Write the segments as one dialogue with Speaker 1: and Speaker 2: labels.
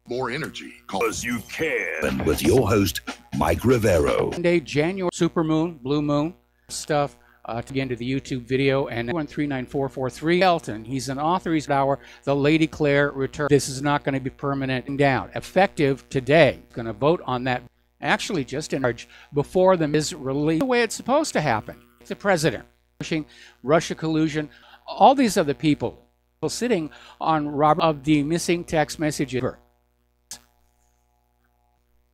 Speaker 1: more energy. Because you can.
Speaker 2: And with your host, Mike Rivero.
Speaker 3: Monday, January, supermoon, blue moon stuff. To get into the YouTube video, and 1394443 Elton. He's an author. He's our The Lady Claire Return. This is not going to be permanent and down. Effective today. Going to vote on that. Actually, just in charge before them is released the way it's supposed to happen. The president pushing Russia collusion. All these other people sitting on Robert of the missing text messages.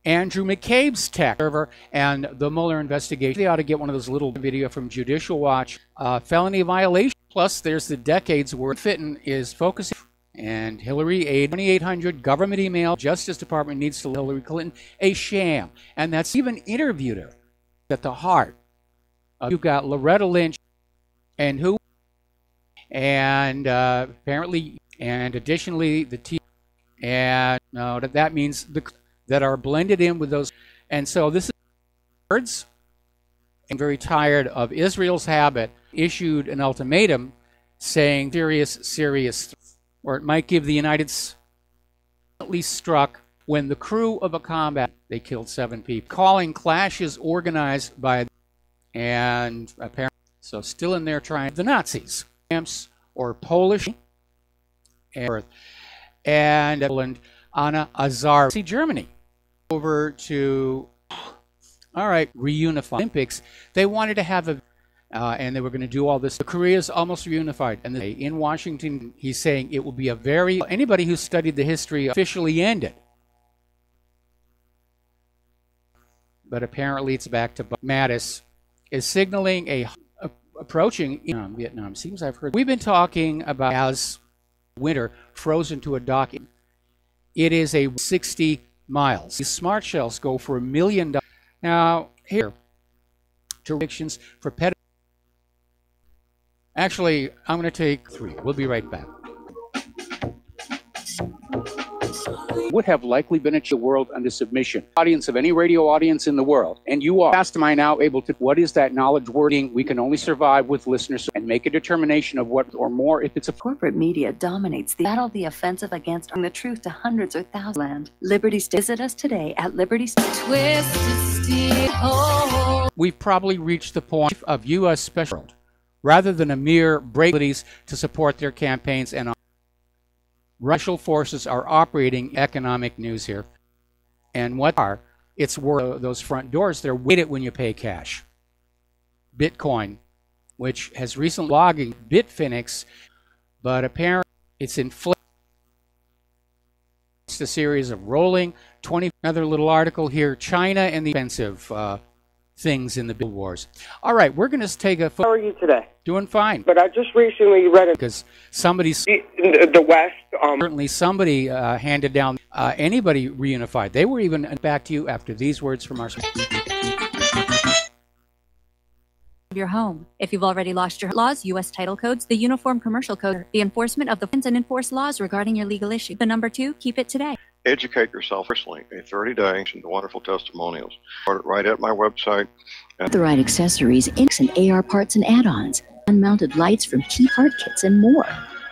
Speaker 3: Andrew McCabe's tech server and the Mueller investigation. They ought to get one of those little video from Judicial Watch. Felony violation. Plus, there's the decades where Fitton is focusing. And Hillary aid 2800 government email. Justice Department needs to Hillary Clinton a sham. And that's even interviewed her at the heart. You've got Loretta Lynch and who? And apparently, and additionally, the T. And no, that means the that are blended in with those. And so this is words. I'm very tired of Israel's habit, issued an ultimatum saying serious, or it might give the United States at least struck when the crew of a combat, they killed 7 people, calling clashes organized by, and apparently, so still in there trying, the Nazis, or Polish, and Anna Azar, see Germany. Over to, all right, reunify Olympics. They wanted to have a, and they were going to do all this. Korea's almost reunified. And in Washington, he's saying it will be a very, anybody who studied the history officially ended. But apparently it's back to Mattis is signaling approaching Vietnam. Seems I've heard. We've been talking about as winter frozen to a dock. It is a 60 miles. These smart shells go for $1 million. Now, here, jurisdictions for pet. Actually, I'm going to take 3. We'll be right back. Would have likely been at your world under submission. Audience of any radio audience in the world. And you are. Asked, am I now able to, what is that knowledge wording? We can only survive with listeners and make a determination of what or more if it's a.
Speaker 4: Corporate media dominates the battle, the offensive against the truth to hundreds or thousands. Land. Liberty State. Visit us today at Liberty State.
Speaker 3: We've probably reached the point of U.S. special rather than a mere breakabilities to support their campaigns and Russian forces are operating economic news here. And what are? It's worth those front doors. They're weighted when you pay cash. Bitcoin, which has recently logging Bitfinex, but apparently it's inflated. It's a series of rolling 20. Another little article here, China and the expensive things in the bill wars. All right, we're going to take a.
Speaker 5: How are you today?
Speaker 3: Doing fine.
Speaker 5: But I just recently read it.
Speaker 3: Because somebody's.
Speaker 5: The West.
Speaker 3: Certainly somebody handed down anybody reunified. They were even back to you after these words from our.
Speaker 6: Your home. If you've already lost your laws, U.S. title codes, the Uniform Commercial Code, the enforcement of the and enforce laws regarding your legal issue. The number 2, keep it today.
Speaker 7: Educate yourself personally. A 30-day and wonderful testimonials. Start it right at my website.
Speaker 4: The right accessories, inks and AR parts and add-ons, unmounted lights from key part kits and more.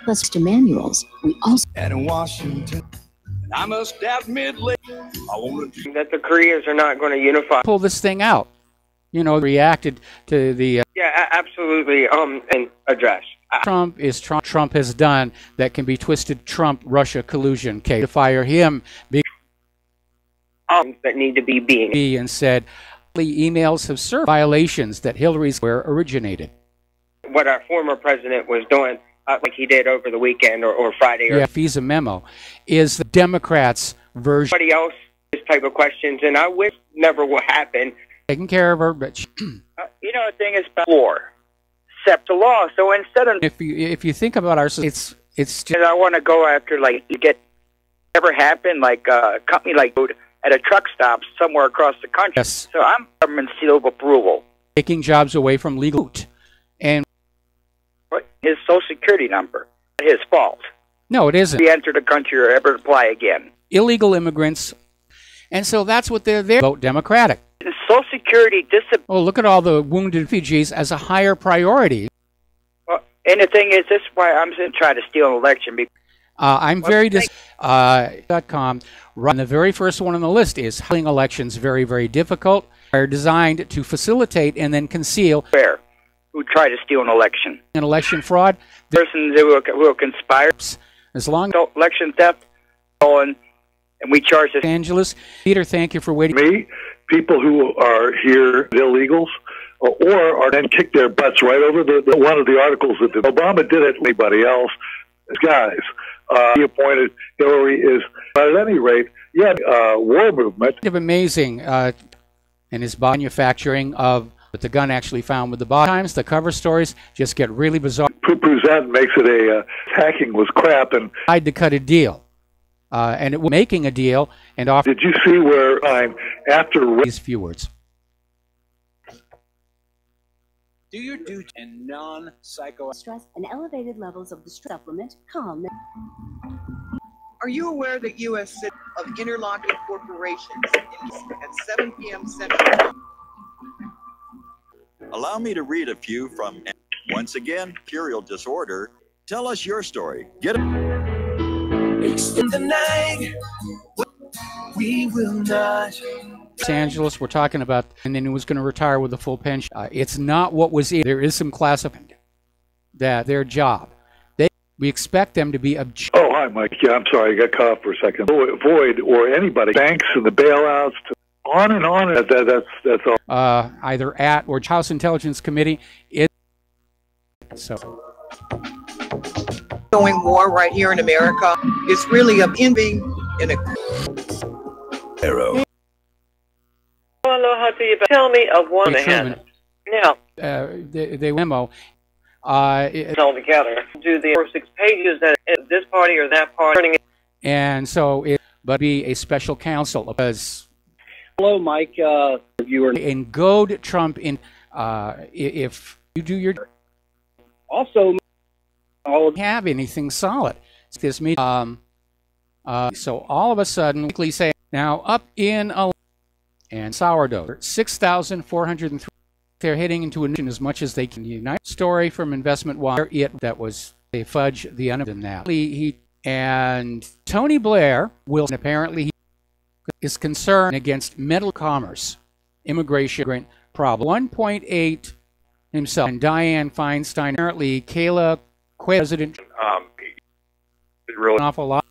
Speaker 4: Plus to manuals. We also
Speaker 2: And in Washington, I must admit, I want to
Speaker 5: that the Koreans are not going to unify.
Speaker 3: Pull this thing out. You know, reacted to the.
Speaker 5: Yeah, absolutely. And address.
Speaker 3: Trump has done that can be twisted Trump-Russia collusion case. To fire him.
Speaker 5: That need to be being.
Speaker 3: And said, emails have served violations that Hillary's where originated.
Speaker 5: What our former president was doing, like he did over the weekend or Friday. Or
Speaker 3: FISA memo is the Democrats' version.
Speaker 5: Somebody else, this type of questions, and I wish never will happen.
Speaker 3: Taking care of her, but
Speaker 8: you know, the thing is war, except the law. So instead of
Speaker 3: if you think about our, it's just,
Speaker 8: I want to go after like you get ever happen like a company like at a truck stop somewhere across the country.
Speaker 3: Yes.
Speaker 8: So I'm government seal of approval.
Speaker 3: Taking jobs away from legal and
Speaker 8: his Social Security number, his fault.
Speaker 3: No, it isn't.
Speaker 8: He entered the country or ever apply again.
Speaker 3: Illegal immigrants, and so that's what they're there. Vote Democratic.
Speaker 8: Social Security disability.
Speaker 3: Oh, look at all the wounded refugees as a higher priority.
Speaker 8: Well, and the thing is, this is why I'm going to try to steal an election.
Speaker 3: I'm very .com. The very first one on the list is holding elections very, very difficult. Are designed to facilitate and then conceal
Speaker 8: who try to steal an election.
Speaker 3: An election fraud.
Speaker 8: Persons who will conspire.
Speaker 3: As long
Speaker 8: as election theft, and we charge this.
Speaker 3: Angeles. Peter, thank you for waiting.
Speaker 9: Me, people who are here illegals or are then kick their butts right over one of the articles that Obama did it. Anybody else, guys. He appointed Hillary is, but at any rate, war movement.
Speaker 3: Amazing, and his manufacturing of what the gun actually found with the body. Times the cover stories just get really bizarre.
Speaker 9: Poo-poos that and makes it hacking was crap and
Speaker 3: tried to cut a deal, and it was making a deal and offer.
Speaker 9: Did you see where after
Speaker 3: these few words?
Speaker 10: Do your duty and non-psycho
Speaker 11: stress and elevated levels of the supplement Calm.
Speaker 12: Are you aware that U.S. of interlocking corporations at 7 p.m. Central?
Speaker 13: Allow me to read a few from. Once again, Curial Disorder. Tell us your story. Get it.
Speaker 10: Extend the night. We will not.
Speaker 3: Los Angeles, we're talking about, and then he was going to retire with a full pension. It's not what was in. There is some classified that their job. We expect them to be objective.
Speaker 9: Oh, hi, Mike. Yeah, I'm sorry, I got cut off for a second. Void or anybody, banks and the bailouts, on and on. That's all.
Speaker 3: Either at or House Intelligence Committee. So.
Speaker 12: Going war right here in America. It's really a envy in a.
Speaker 1: Arrow.
Speaker 14: Aloha to you, but tell me of one hand. Now.
Speaker 3: The memo.
Speaker 14: All together. Do the 4 6 pages that this party or that party.
Speaker 3: And so it but be a special counsel because.
Speaker 15: Hello, Mike. Viewer.
Speaker 3: And goad Trump in if you do your.
Speaker 15: Also,
Speaker 3: all have anything solid. This meeting. So all of a sudden, quickly say now up in a and sourdough 6,403. They're heading into a nation as much as they can unite. Story from Investment Wire. That was they fudge the end in that. He and Tony Blair will apparently he is concerned against mental commerce, immigration problem. 1.8 himself and Dianne Feinstein. Apparently, Kayla President.
Speaker 16: Really
Speaker 3: an awful lot.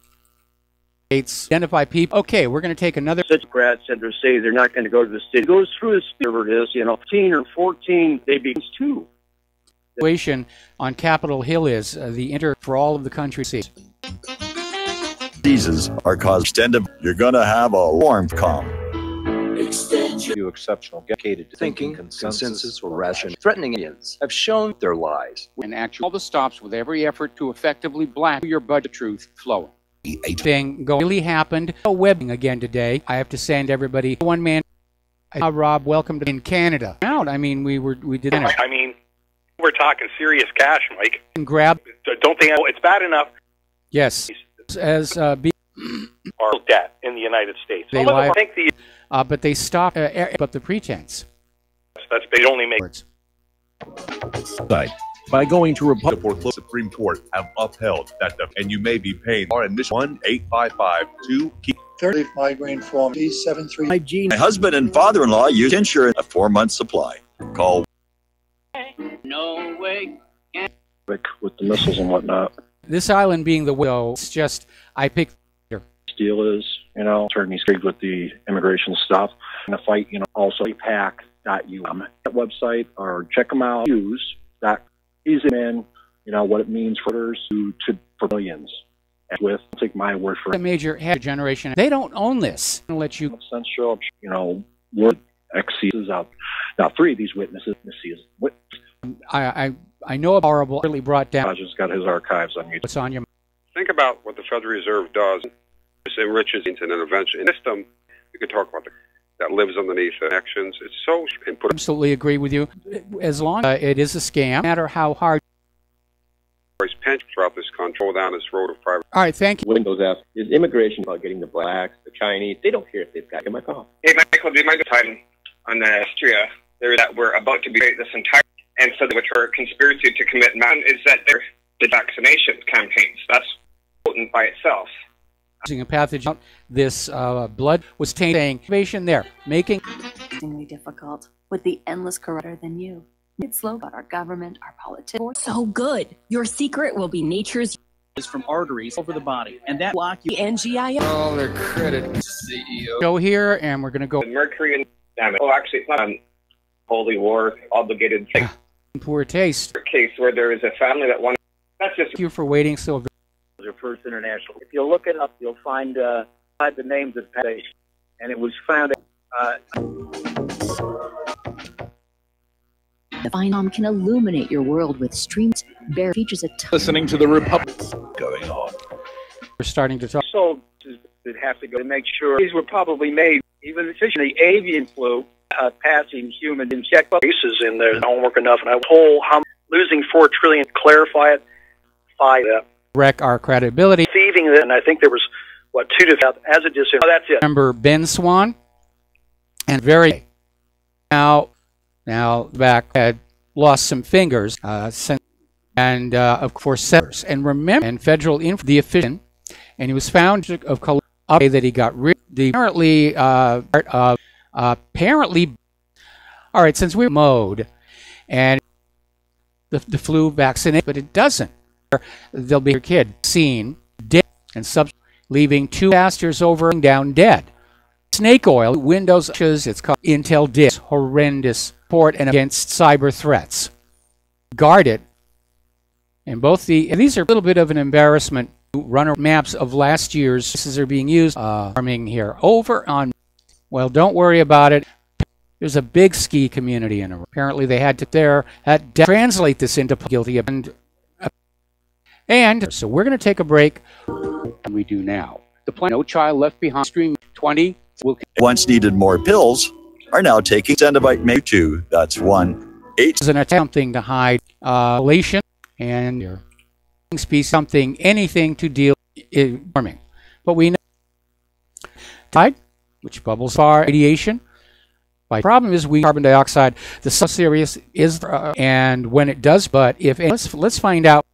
Speaker 3: Identify people. Okay, we're going to take another.
Speaker 15: Such grad center say they're not going to go to the city. It goes through the whatever it is, 15 or 14, they begin too.
Speaker 3: Situation on Capitol Hill is the for all of the country seats.
Speaker 13: Diseases are caused extended. You're going to have a warm calm.
Speaker 17: You exceptional, dedicated to thinking, consensus, or ration. Threatening Indians have shown their lies.
Speaker 3: And actually, all the stops with every effort to effectively black your budget truth flowing. Thing really happened. Webbing again today. I have to send everybody one man. Rob, welcome to in Canada. Out. I mean, we did.
Speaker 16: I mean, we're talking serious cash, Mike.
Speaker 3: And grab.
Speaker 16: Don't they? It's bad enough.
Speaker 3: Yes. As
Speaker 16: our debt in the United States.
Speaker 3: They lie. But they stop. But the pretense.
Speaker 16: They only make.
Speaker 1: Side. By going to Republic, Supreme Court have upheld that, and you may be paying our initial 1-855-2 keep
Speaker 18: 30 migraine form D73.
Speaker 13: My husband and father-in-law use insurance a 4-month supply. Call.
Speaker 15: No way.
Speaker 17: With the missiles and whatnot.
Speaker 3: This island being the widow, it's just I picked.
Speaker 17: Deal is, attorneys agreed with the immigration stuff. And the fight, also pac.um that website or check them out. Use that. Easy in, what it means for others for millions. And take my word for it.
Speaker 3: A major generation. They don't own this. I'll let you.
Speaker 17: Show up, word exceeds out. Now, 3 of these witnesses.
Speaker 3: I know horrible. Really brought down.
Speaker 17: Rogers got his archives on YouTube.
Speaker 3: What's on your?
Speaker 19: Think about what the Federal Reserve does. It enriches into an intervention system. We could talk about that lives underneath the actions. It's so input.
Speaker 3: Absolutely agree with you. As long as it is a scam, no matter how hard.
Speaker 19: Pension throughout this country, down this road of private.
Speaker 3: All right, thank you.
Speaker 20: Windows asked, is immigration about getting the blacks, the Chinese? They don't care if they've got them.
Speaker 5: Hey, Michael, do you mind time on Austria? There that we're about to be this entire and so which are conspiracy to commit man is that they're the vaccination campaigns. That's potent by itself.
Speaker 3: Using a pathogen, this blood was tainted. Innovation there, making
Speaker 11: Extremely difficult with the endless corrupter than you. It's slow about our government, our politics.
Speaker 21: So good. Your secret will be nature's
Speaker 10: is from arteries over the body, and that block you.
Speaker 21: NGIS.
Speaker 10: All their credit to CEO.
Speaker 3: Go here, and we're going to go.
Speaker 5: The Mercury and damage. Oh, actually, it's not a Holy War obligated thing.
Speaker 3: Poor taste.
Speaker 5: Case where there is a family that wanted. That's just.
Speaker 3: Thank you for waiting so.
Speaker 15: First International. If you look it up, you'll find the names of the patient, and it was found.
Speaker 4: The Phenom can illuminate your world with streams. Bear features a ton.
Speaker 1: Listening to the Republic going on.
Speaker 3: We're starting to talk.
Speaker 15: So that have to go to make sure these were probably made. Even the avian flu, passing human in check.
Speaker 16: Cases in there don't work enough, and I whole losing $4 trillion. Clarify it. That.
Speaker 3: Wreck our credibility.
Speaker 16: Receiving it, and I think there was what 2 to as a decision. Oh, that's it.
Speaker 3: Remember Ben Swan, and very now back had lost some fingers, and of course centers. And remember, and federal the official, and he was found of color that he got rid. The apparently. All right, since we're mode, and the flu vaccinate, but it doesn't. There'll be your kid seen dead and leaving 2 pastors over and down dead. Snake oil, Windows, it's called Intel Disk, horrendous port and against cyber threats. Guard it. And these are a little bit of an embarrassment. Runner maps of last year's pieces are being used. Farming here over on. Well, don't worry about it. There's a big ski community in it. Apparently, they had to translate this into guilty and so we're going to take a break. And we do now. The plan No Child Left Behind Stream 20 will
Speaker 13: once needed more pills are now taking Zenobite May 2. That's 1-8.
Speaker 3: Is an attempting to hide relation and your something anything to deal with warming. But we know tide, which bubbles far radiation. The problem is carbon dioxide. The serious is and when it does, but if let's find out.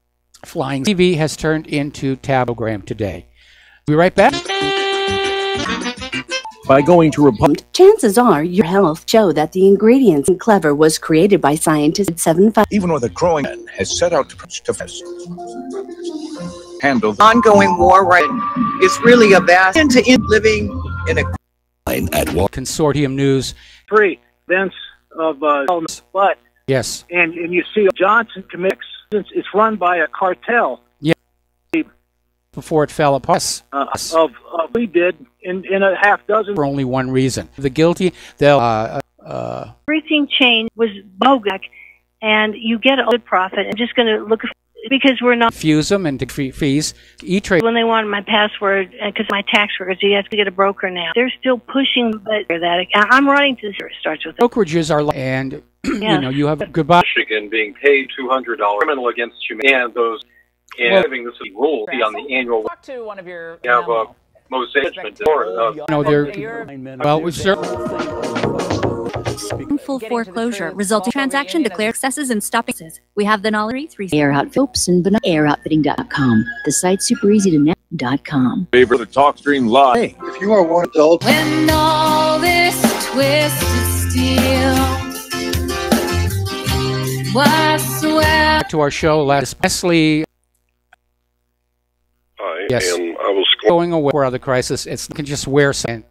Speaker 3: Flying TV has turned into tablogram today. We'll be right back.
Speaker 1: By going to Republic.
Speaker 11: Chances are your health show that the ingredients in Clever was created by scientists at 75.
Speaker 2: Even with a growing has set out to handle the
Speaker 12: ongoing war, right? It's really a vast into living in a
Speaker 3: at war. Consortium News.
Speaker 15: 3 events of but
Speaker 3: yes,
Speaker 15: and you see Johnson commits. It's run by a cartel.
Speaker 3: Yeah. Before it fell apart.
Speaker 15: We did in a half dozen.
Speaker 3: For only one reason. The guilty, they'll.
Speaker 22: Everything changed was bogus, and you get a good profit. I'm just going to look because we're not.
Speaker 3: Fuse them and fees. E-Trade.
Speaker 22: When they wanted my password, because my tax records, you have to get a broker now. They're still pushing that. I'm running to it starts with.
Speaker 3: Brokerages are and.
Speaker 22: Yeah.
Speaker 3: You know, you have a goodbye.
Speaker 19: Michigan being paid $200 criminal against humanity, and those having this rule be on the annual.
Speaker 23: Talk to one of your.
Speaker 19: You have a mosaic.
Speaker 3: No, they're well. We certainly.
Speaker 6: Full foreclosure resulting transaction declare excesses and stopping. We have the knowledge.
Speaker 4: Air Outfits and airoutfitting.com. The site's super easy to net.com.
Speaker 1: Favorite the TalkStream Live.
Speaker 18: Hey, if you are one adult.
Speaker 21: When all this twisted steel.
Speaker 3: Back to our show, especially. Yes,
Speaker 19: I was
Speaker 3: going away for the crisis. It's you can just wear something.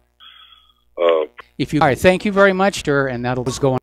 Speaker 3: If you, all right, thank you very much, sir, and that'll just go on.